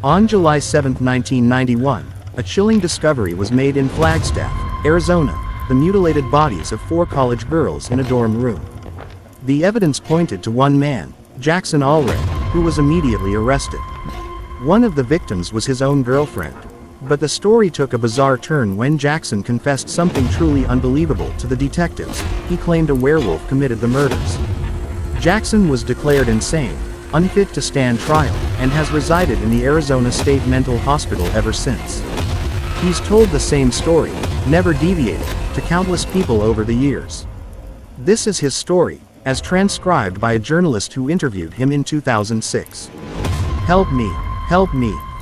On July 7, 1991, a chilling discovery was made in Flagstaff, Arizona, the mutilated bodies of 4 college girls in a dorm room. The evidence pointed to one man, Jackson Allred, who was immediately arrested. One of the victims was his own girlfriend. But the story took a bizarre turn when Jackson confessed something truly unbelievable to the detectives. He claimed a werewolf committed the murders. Jackson was declared insane, unfit to stand trial, and has resided in the Arizona State Mental Hospital ever since. He's told the same story, never deviated, to countless people over the years. This is his story, as transcribed by a journalist who interviewed him in 2006. "Help me,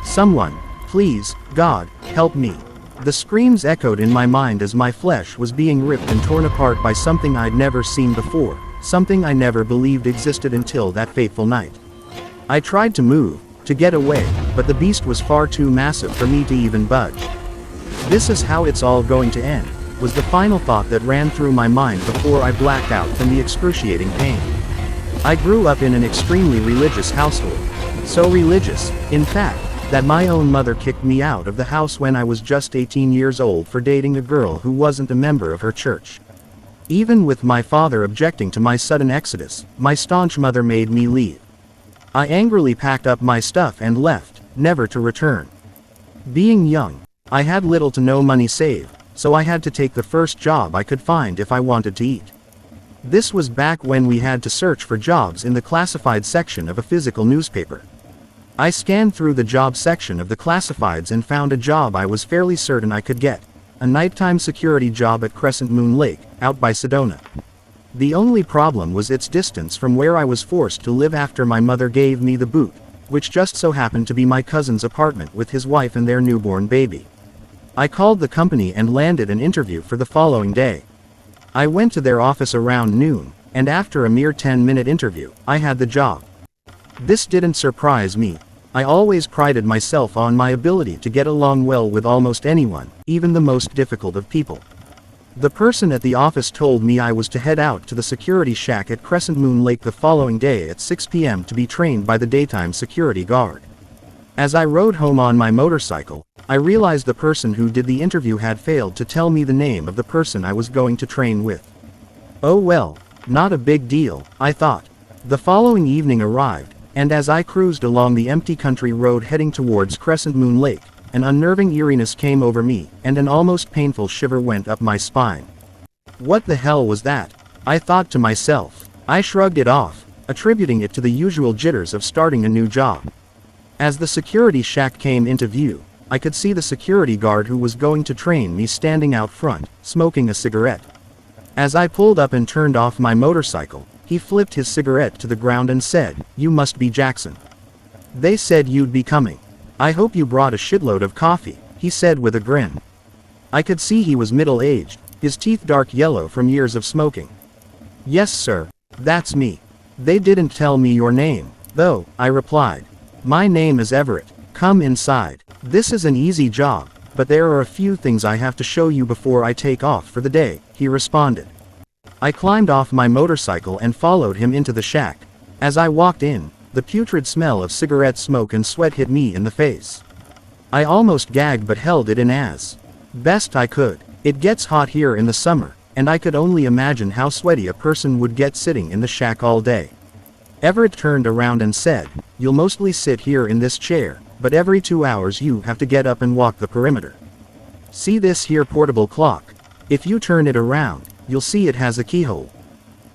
someone. Please, God, help me." The screams echoed in my mind as my flesh was being ripped and torn apart by something I'd never seen before, something I never believed existed until that fateful night. I tried to move, to get away, but the beast was far too massive for me to even budge. This is how it's all going to end, was the final thought that ran through my mind before I blacked out from the excruciating pain. I grew up in an extremely religious household. So religious, in fact, that my own mother kicked me out of the house when I was just 18 years old for dating a girl who wasn't a member of her church. Even with my father objecting to my sudden exodus, my staunch mother made me leave. I angrily packed up my stuff and left, never to return. Being young, I had little to no money saved, so I had to take the first job I could find if I wanted to eat. This was back when we had to search for jobs in the classified section of a physical newspaper. I scanned through the job section of the classifieds and found a job I was fairly certain I could get, a nighttime security job at Crescent Moon Lake, out by Sedona. The only problem was its distance from where I was forced to live after my mother gave me the boot, which just so happened to be my cousin's apartment with his wife and their newborn baby. I called the company and landed an interview for the following day. I went to their office around noon, and after a mere 10-minute interview, I had the job. This didn't surprise me. I always prided myself on my ability to get along well with almost anyone, even the most difficult of people. The person at the office told me I was to head out to the security shack at Crescent Moon Lake the following day at 6 p.m. to be trained by the daytime security guard. As I rode home on my motorcycle, I realized the person who did the interview had failed to tell me the name of the person I was going to train with. Oh well, not a big deal, I thought. The following evening arrived, and as I cruised along the empty country road heading towards Crescent Moon Lake, an unnerving eeriness came over me, and an almost painful shiver went up my spine. What the hell was that? I thought to myself. I shrugged it off, attributing it to the usual jitters of starting a new job. As the security shack came into view, I could see the security guard who was going to train me standing out front, smoking a cigarette. As I pulled up and turned off my motorcycle, he flipped his cigarette to the ground and said, "You must be Jackson. They said you'd be coming. I hope you brought a shitload of coffee," he said with a grin. I could see he was middle-aged, his teeth dark yellow from years of smoking. "Yes sir, that's me. They didn't tell me your name, though," I replied. "My name is Everett. Come inside. This is an easy job, but there are a few things I have to show you before I take off for the day," he responded. I climbed off my motorcycle and followed him into the shack. As I walked in, the putrid smell of cigarette smoke and sweat hit me in the face. I almost gagged but held it in as best I could. It gets hot here in the summer, and I could only imagine how sweaty a person would get sitting in the shack all day. Everett turned around and said, "You'll mostly sit here in this chair, but every 2 hours you have to get up and walk the perimeter. See this here portable clock? If you turn it around, you'll see it has a keyhole.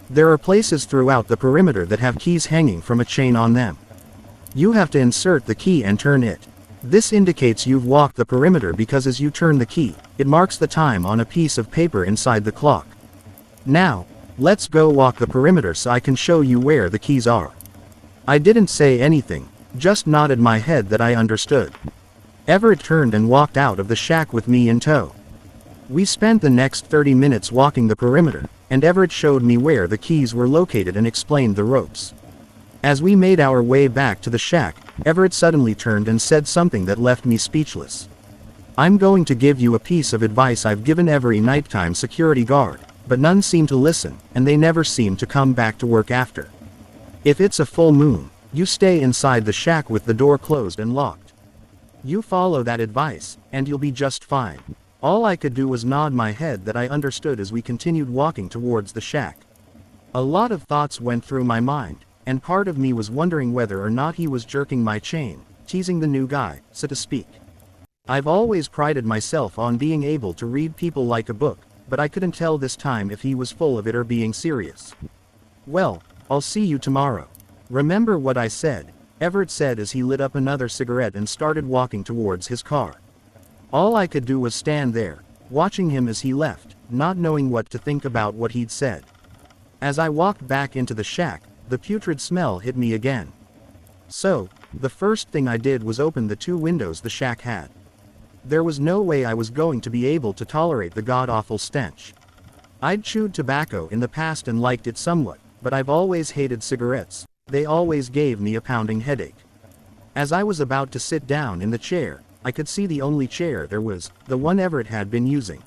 There are places throughout the perimeter that have keys hanging from a chain on them. You have to insert the key and turn it. This indicates you've walked the perimeter because as you turn the key, it marks the time on a piece of paper inside the clock. Now, let's go walk the perimeter so I can show you where the keys are." I didn't say anything, just nodded my head that I understood. Everett turned and walked out of the shack with me in tow. We spent the next 30 minutes walking the perimeter, and Everett showed me where the keys were located and explained the ropes. As we made our way back to the shack, Everett suddenly turned and said something that left me speechless. "I'm going to give you a piece of advice I've given every nighttime security guard, but none seem to listen, and they never seem to come back to work after. If it's a full moon, you stay inside the shack with the door closed and locked. You follow that advice, and you'll be just fine. All I could do was nod my head that I understood as we continued walking towards the shack. A lot of thoughts went through my mind, and part of me was wondering whether or not he was jerking my chain, teasing the new guy, so to speak. I've always prided myself on being able to read people like a book, but I couldn't tell this time if he was full of it or being serious. Well, I'll see you tomorrow. Remember what I said, Everett said as he lit up another cigarette and started walking towards his car. All I could do was stand there, watching him as he left, not knowing what to think about what he'd said. As I walked back into the shack, the putrid smell hit me again. So, the first thing I did was open the 2 windows the shack had. There was no way I was going to be able to tolerate the god-awful stench. I'd chewed tobacco in the past and liked it somewhat, but I've always hated cigarettes. They always gave me a pounding headache. As I was about to sit down in the chair, I could see the only chair there was, the one Everett had been using.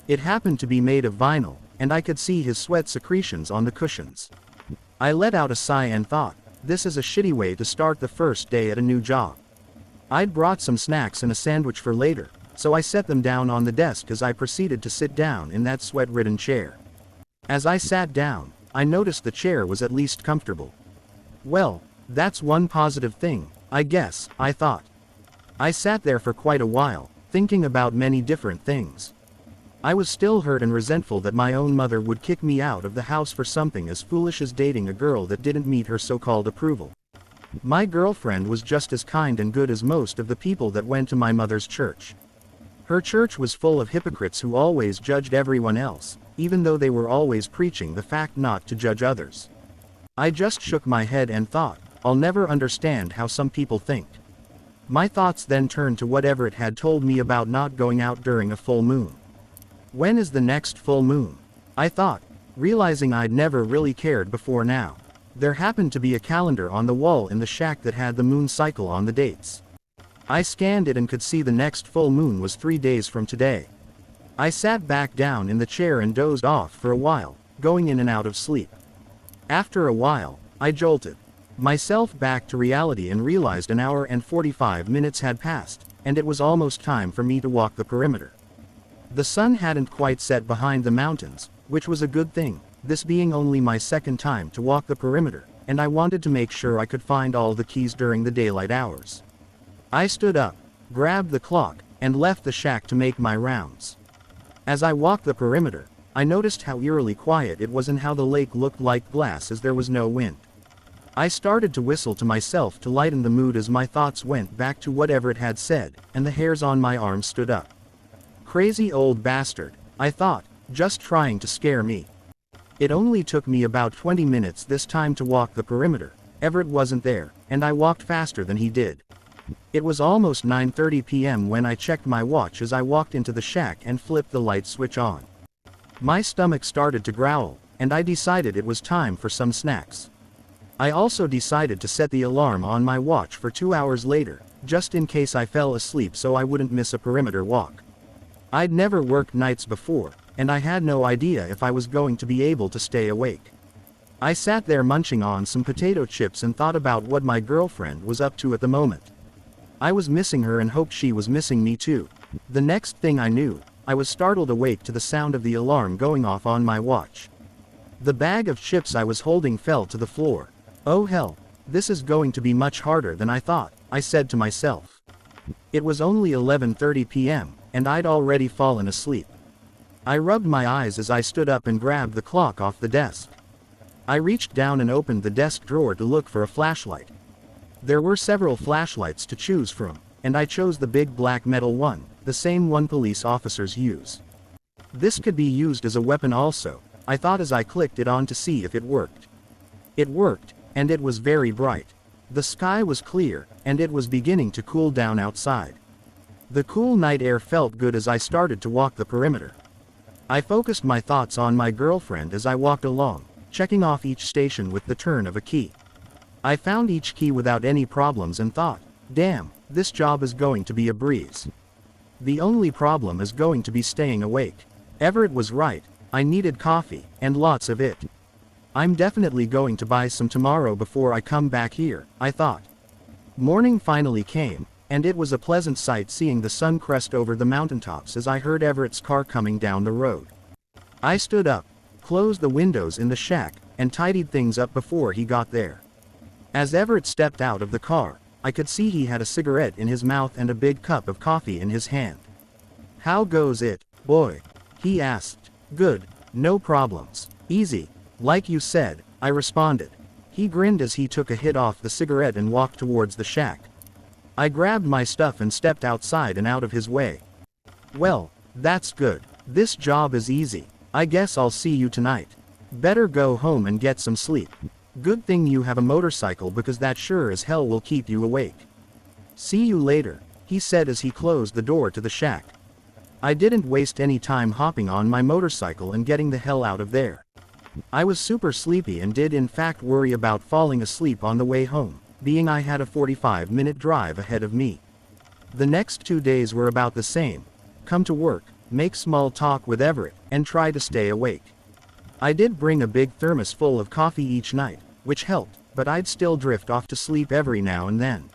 It happened to be made of vinyl, and I could see his sweat secretions on the cushions. I let out a sigh and thought, this is a shitty way to start the first day at a new job. I'd brought some snacks and a sandwich for later, so I set them down on the desk as I proceeded to sit down in that sweat-ridden chair. As I sat down, I noticed the chair was at least comfortable. Well, that's one positive thing, I guess, I thought. I sat there for quite a while, thinking about many different things. I was still hurt and resentful that my own mother would kick me out of the house for something as foolish as dating a girl that didn't meet her so-called approval. My girlfriend was just as kind and good as most of the people that went to my mother's church. Her church was full of hypocrites who always judged everyone else, even though they were always preaching the fact not to judge others. I just shook my head and thought, I'll never understand how some people think. My thoughts then turned to what Everett had told me about not going out during a full moon. When is the next full moon? I thought, realizing I'd never really cared before now. There happened to be a calendar on the wall in the shack that had the moon cycle on the dates. I scanned it and could see the next full moon was 3 days from today. I sat back down in the chair and dozed off for a while, going in and out of sleep. After a while, I jolted myself back to reality and realized an hour and 45 minutes had passed, and it was almost time for me to walk the perimeter. The sun hadn't quite set behind the mountains, which was a good thing, this being only my second time to walk the perimeter, and I wanted to make sure I could find all the keys during the daylight hours. I stood up, grabbed the clock, and left the shack to make my rounds. As I walked the perimeter, I noticed how eerily quiet it was and how the lake looked like glass as there was no wind. I started to whistle to myself to lighten the mood as my thoughts went back to what Everett had said, and the hairs on my arms stood up. Crazy old bastard, I thought, just trying to scare me. It only took me about 20 minutes this time to walk the perimeter. Everett wasn't there, and I walked faster than he did. It was almost 9:30 p.m. when I checked my watch as I walked into the shack and flipped the light switch on. My stomach started to growl, and I decided it was time for some snacks. I also decided to set the alarm on my watch for 2 hours later, just in case I fell asleep so I wouldn't miss a perimeter walk. I'd never worked nights before, and I had no idea if I was going to be able to stay awake. I sat there munching on some potato chips and thought about what my girlfriend was up to at the moment. I was missing her and hoped she was missing me too. The next thing I knew, I was startled awake to the sound of the alarm going off on my watch. The bag of chips I was holding fell to the floor. Oh hell, this is going to be much harder than I thought, I said to myself. It was only 11:30 p.m., and I'd already fallen asleep. I rubbed my eyes as I stood up and grabbed the clock off the desk. I reached down and opened the desk drawer to look for a flashlight. There were several flashlights to choose from, and I chose the big black metal one, the same one police officers use. This could be used as a weapon also, I thought as I clicked it on to see if it worked. It worked, and it was very bright. The sky was clear, and it was beginning to cool down outside. The cool night air felt good as I started to walk the perimeter. I focused my thoughts on my girlfriend as I walked along, checking off each station with the turn of a key. I found each key without any problems and thought, damn, this job is going to be a breeze. The only problem is going to be staying awake. Everett was right, I needed coffee, and lots of it. I'm definitely going to buy some tomorrow before I come back here, I thought. Morning finally came, And it was a pleasant sight seeing the sun crest over the mountaintops as I heard Everett's car coming down the road. I stood up, closed the windows in the shack, and tidied things up before he got there. As Everett stepped out of the car, I could see he had a cigarette in his mouth and a big cup of coffee in his hand. "How goes it, boy?" he asked. "Good, no problems. Easy, like you said," I responded. He grinned as he took a hit off the cigarette and walked towards the shack. I grabbed my stuff and stepped outside and out of his way. "Well, that's good. This job is easy. I guess I'll see you tonight. Better go home and get some sleep. Good thing you have a motorcycle because that sure as hell will keep you awake." "See you later," he said as he closed the door to the shack. I didn't waste any time hopping on my motorcycle and getting the hell out of there. I was super sleepy and did in fact worry about falling asleep on the way home, being I had a 45-minute drive ahead of me. The next 2 days were about the same. Come to work, make small talk with Everett, and try to stay awake. I did bring a big thermos full of coffee each night, which helped, but I'd still drift off to sleep every now and then.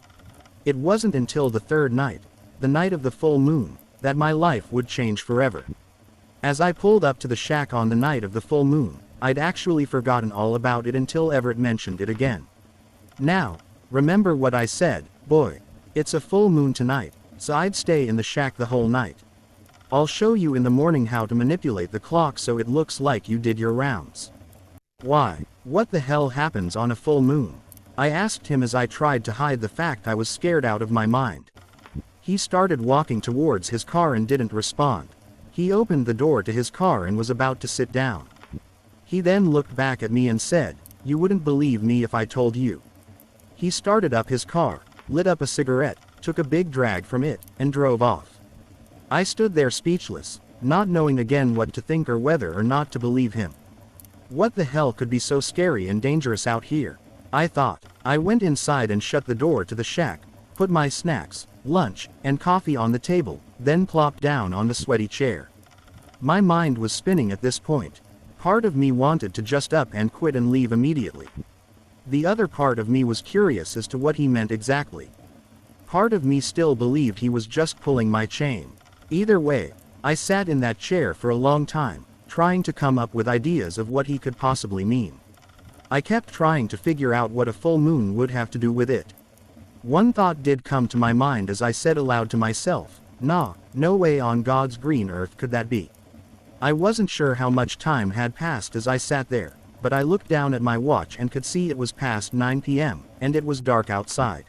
It wasn't until the third night, the night of the full moon, that my life would change forever. As I pulled up to the shack on the night of the full moon, I'd actually forgotten all about it until Everett mentioned it again. "Now, remember what I said, boy. It's a full moon tonight, so I'd stay in the shack the whole night. I'll show you in the morning how to manipulate the clock so it looks like you did your rounds." "Why, what the hell happens on a full moon?" I asked him as I tried to hide the fact I was scared out of my mind. He started walking towards his car and didn't respond. He opened the door to his car and was about to sit down. He then looked back at me and said, "You wouldn't believe me if I told you." He started up his car, lit up a cigarette, took a big drag from it, and drove off. I stood there speechless, not knowing again what to think or whether or not to believe him. What the hell could be so scary and dangerous out here? I thought. I went inside and shut the door to the shack, put my snacks, lunch, and coffee on the table, then plopped down on the sweaty chair. My mind was spinning at this point. Part of me wanted to just up and quit and leave immediately. The other part of me was curious as to what he meant exactly. Part of me still believed he was just pulling my chain. Either way, I sat in that chair for a long time, trying to come up with ideas of what he could possibly mean. I kept trying to figure out what a full moon would have to do with it. One thought did come to my mind as I said aloud to myself, "Nah, no way on God's green earth could that be." I wasn't sure how much time had passed as I sat there, but I looked down at my watch and could see it was past 9 p.m., and it was dark outside.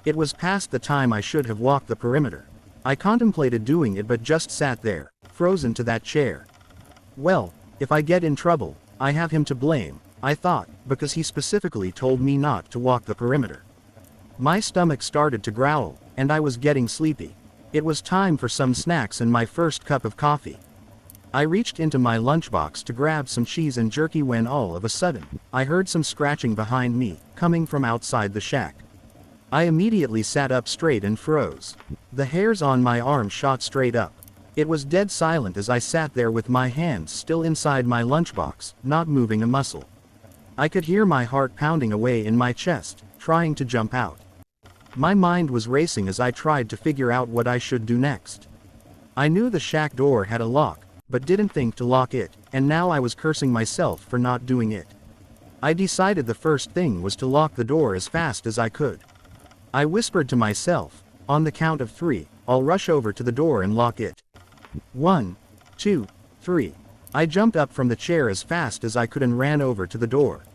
It was past the time I should have walked the perimeter. I contemplated doing it but just sat there, frozen to that chair. Well, if I get in trouble, I have him to blame, I thought, because he specifically told me not to walk the perimeter. My stomach started to growl, and I was getting sleepy. It was time for some snacks and my first cup of coffee. I reached into my lunchbox to grab some cheese and jerky when all of a sudden, I heard some scratching behind me, coming from outside the shack. I immediately sat up straight and froze. The hairs on my arm shot straight up. It was dead silent as I sat there with my hands still inside my lunchbox, not moving a muscle. I could hear my heart pounding away in my chest, trying to jump out. My mind was racing as I tried to figure out what I should do next. I knew the shack door had a lock, but didn't think to lock it, and now I was cursing myself for not doing it. I decided the first thing was to lock the door as fast as I could. I whispered to myself, "On the count of 3, I'll rush over to the door and lock it. 1, 2, 3. I jumped up from the chair as fast as I could and ran over to the door.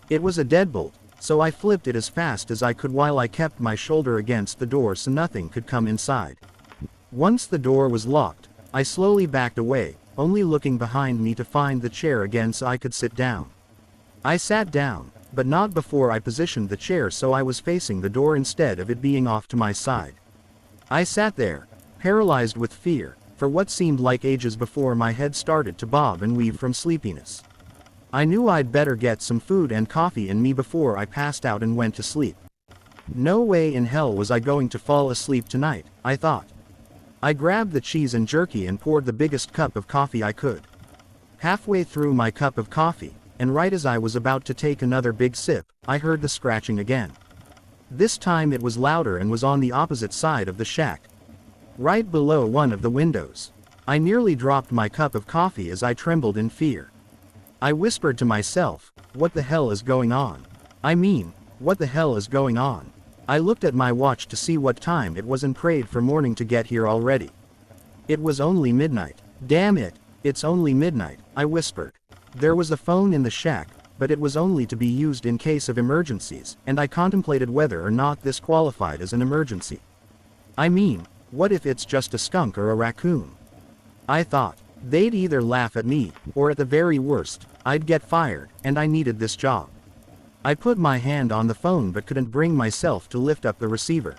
It was a deadbolt, so I flipped it as fast as I could while I kept my shoulder against the door so nothing could come inside. Once the door was locked, I slowly backed away, only looking behind me to find the chair again so I could sit down. I sat down, but not before I positioned the chair so I was facing the door instead of it being off to my side. I sat there, paralyzed with fear, for what seemed like ages before my head started to bob and weave from sleepiness. I knew I'd better get some food and coffee in me before I passed out and went to sleep. No way in hell was I going to fall asleep tonight, I thought. I grabbed the cheese and jerky and poured the biggest cup of coffee I could. Halfway through my cup of coffee, and right as I was about to take another big sip, I heard the scratching again. This time it was louder and was on the opposite side of the shack, right below one of the windows. I nearly dropped my cup of coffee as I trembled in fear. I whispered to myself, "What the hell is going on? I mean, what the hell is going on?" I looked at my watch to see what time it was and prayed for morning to get here already. It was only midnight. "Damn it, it's only midnight," I whispered. There was a phone in the shack, but it was only to be used in case of emergencies, and I contemplated whether or not this qualified as an emergency. I mean, what if it's just a skunk or a raccoon? I thought, they'd either laugh at me, or at the very worst, I'd get fired, and I needed this job. I put my hand on the phone but couldn't bring myself to lift up the receiver.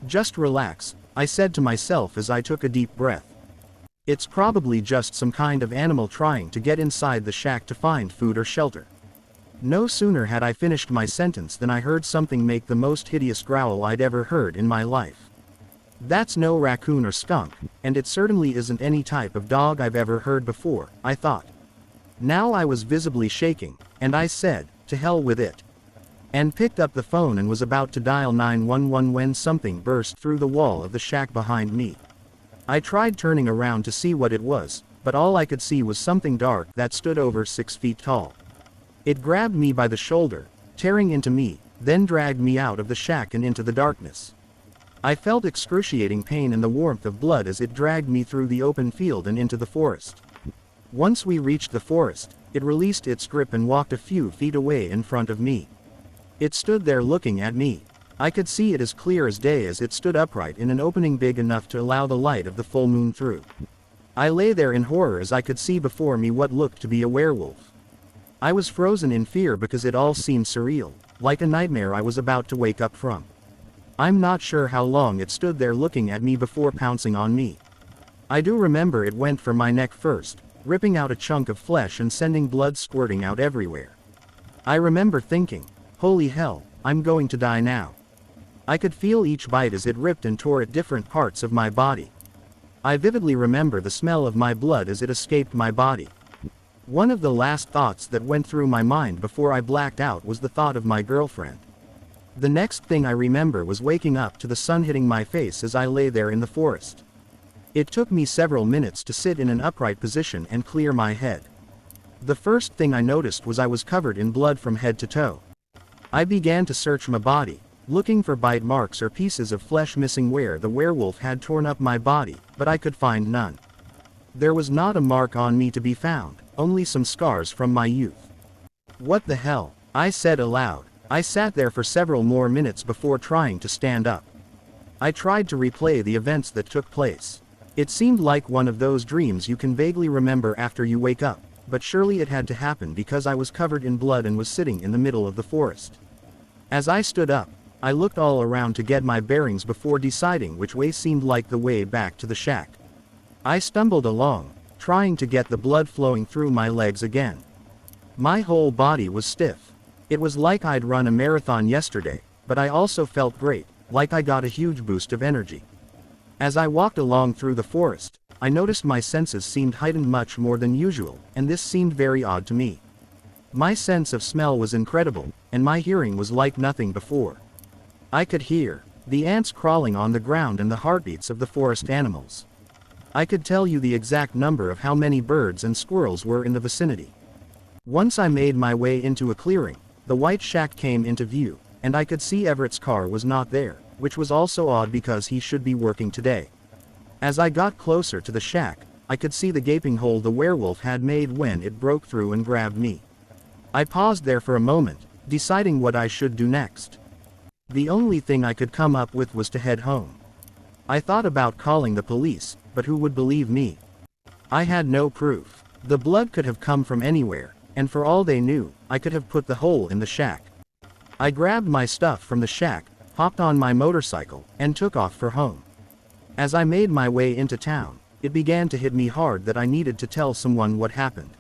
"Just relax," I said to myself as I took a deep breath. "It's probably just some kind of animal trying to get inside the shack to find food or shelter." No sooner had I finished my sentence than I heard something make the most hideous growl I'd ever heard in my life. That's no raccoon or skunk, and it certainly isn't any type of dog I've ever heard before, I thought. Now I was visibly shaking, and I said, "To hell with it," and picked up the phone and was about to dial 911 when something burst through the wall of the shack behind me. I tried turning around to see what it was, but all I could see was something dark that stood over 6 feet tall. It grabbed me by the shoulder, tearing into me, then dragged me out of the shack and into the darkness. I felt excruciating pain and the warmth of blood as it dragged me through the open field and into the forest. Once we reached the forest, it released its grip and walked a few feet away in front of me. It stood there looking at me. I could see it as clear as day as it stood upright in an opening big enough to allow the light of the full moon through. I lay there in horror as I could see before me what looked to be a werewolf. I was frozen in fear because it all seemed surreal, like a nightmare I was about to wake up from. I'm not sure how long it stood there looking at me before pouncing on me. I do remember it went for my neck first, ripping out a chunk of flesh and sending blood squirting out everywhere. I remember thinking, "Holy hell, I'm going to die now." I could feel each bite as it ripped and tore at different parts of my body. I vividly remember the smell of my blood as it escaped my body. One of the last thoughts that went through my mind before I blacked out was the thought of my girlfriend. The next thing I remember was waking up to the sun hitting my face as I lay there in the forest. It took me several minutes to sit in an upright position and clear my head. The first thing I noticed was I was covered in blood from head to toe. I began to search my body, looking for bite marks or pieces of flesh missing where the werewolf had torn up my body, but I could find none. There was not a mark on me to be found, only some scars from my youth. "What the hell?" I said aloud. I sat there for several more minutes before trying to stand up. I tried to replay the events that took place. It seemed like one of those dreams you can vaguely remember after you wake up, but surely it had to happen because I was covered in blood and was sitting in the middle of the forest. As I stood up, I looked all around to get my bearings before deciding which way seemed like the way back to the shack. I stumbled along, trying to get the blood flowing through my legs again. My whole body was stiff. It was like I'd run a marathon yesterday, but I also felt great, like I got a huge boost of energy. As I walked along through the forest, I noticed my senses seemed heightened much more than usual, and this seemed very odd to me. My sense of smell was incredible, and my hearing was like nothing before. I could hear the ants crawling on the ground and the heartbeats of the forest animals. I could tell you the exact number of how many birds and squirrels were in the vicinity. Once I made my way into a clearing, the white shack came into view, and I could see Everett's car was not there, which was also odd because he should be working today. As I got closer to the shack, I could see the gaping hole the werewolf had made when it broke through and grabbed me. I paused there for a moment, deciding what I should do next. The only thing I could come up with was to head home. I thought about calling the police, but who would believe me? I had no proof. The blood could have come from anywhere, and for all they knew, I could have put the hole in the shack. I grabbed my stuff from the shack, hopped on my motorcycle, and took off for home. As I made my way into town, it began to hit me hard that I needed to tell someone what happened.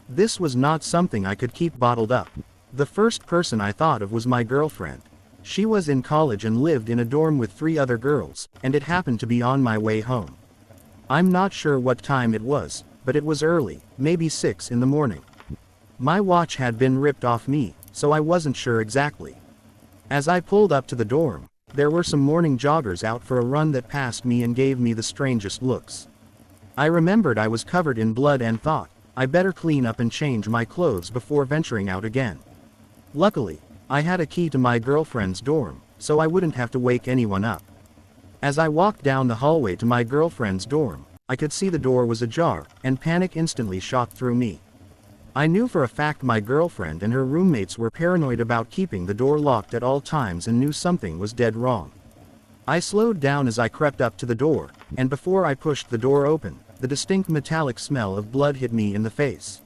This was not something I could keep bottled up. The first person I thought of was my girlfriend. She was in college and lived in a dorm with 3 other girls, and it happened to be on my way home. I'm not sure what time it was, but it was early, maybe 6 in the morning. My watch had been ripped off me, so I wasn't sure exactly. As I pulled up to the dorm, there were some morning joggers out for a run that passed me and gave me the strangest looks. I remembered I was covered in blood and thought, I better clean up and change my clothes before venturing out again. Luckily, I had a key to my girlfriend's dorm, so I wouldn't have to wake anyone up. As I walked down the hallway to my girlfriend's dorm, I could see the door was ajar, and panic instantly shot through me. I knew for a fact my girlfriend and her roommates were paranoid about keeping the door locked at all times and knew something was dead wrong. I slowed down as I crept up to the door, and before I pushed the door open, the distinct metallic smell of blood hit me in the face.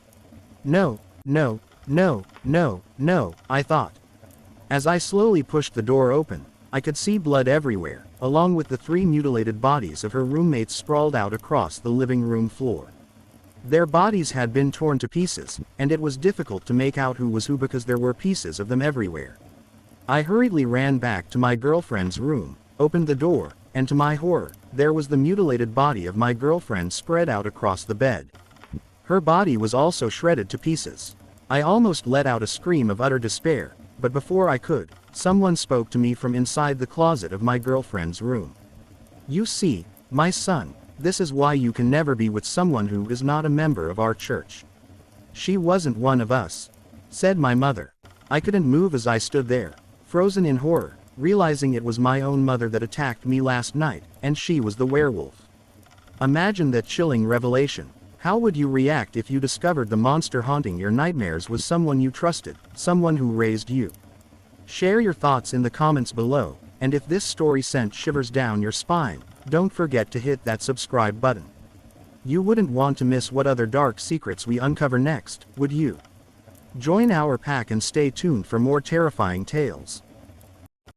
No, no, no, no, no, I thought. As I slowly pushed the door open, I could see blood everywhere, along with the 3 mutilated bodies of her roommates sprawled out across the living room floor. Their bodies had been torn to pieces, and it was difficult to make out who was who because there were pieces of them everywhere. I hurriedly ran back to my girlfriend's room, opened the door, and to my horror, there was the mutilated body of my girlfriend spread out across the bed. Her body was also shredded to pieces. I almost let out a scream of utter despair, but before I could, someone spoke to me from inside the closet of my girlfriend's room. "You see, my son, this is why you can never be with someone who is not a member of our church. She wasn't one of us," said my mother. I couldn't move as I stood there, frozen in horror, realizing it was my own mother that attacked me last night, and she was the werewolf. Imagine that chilling revelation. How would you react if you discovered the monster haunting your nightmares was someone you trusted, someone who raised you? Share your thoughts in the comments below, and if this story sent shivers down your spine, don't forget to hit that subscribe button. You wouldn't want to miss what other dark secrets we uncover next, would you? Join our pack and stay tuned for more terrifying tales.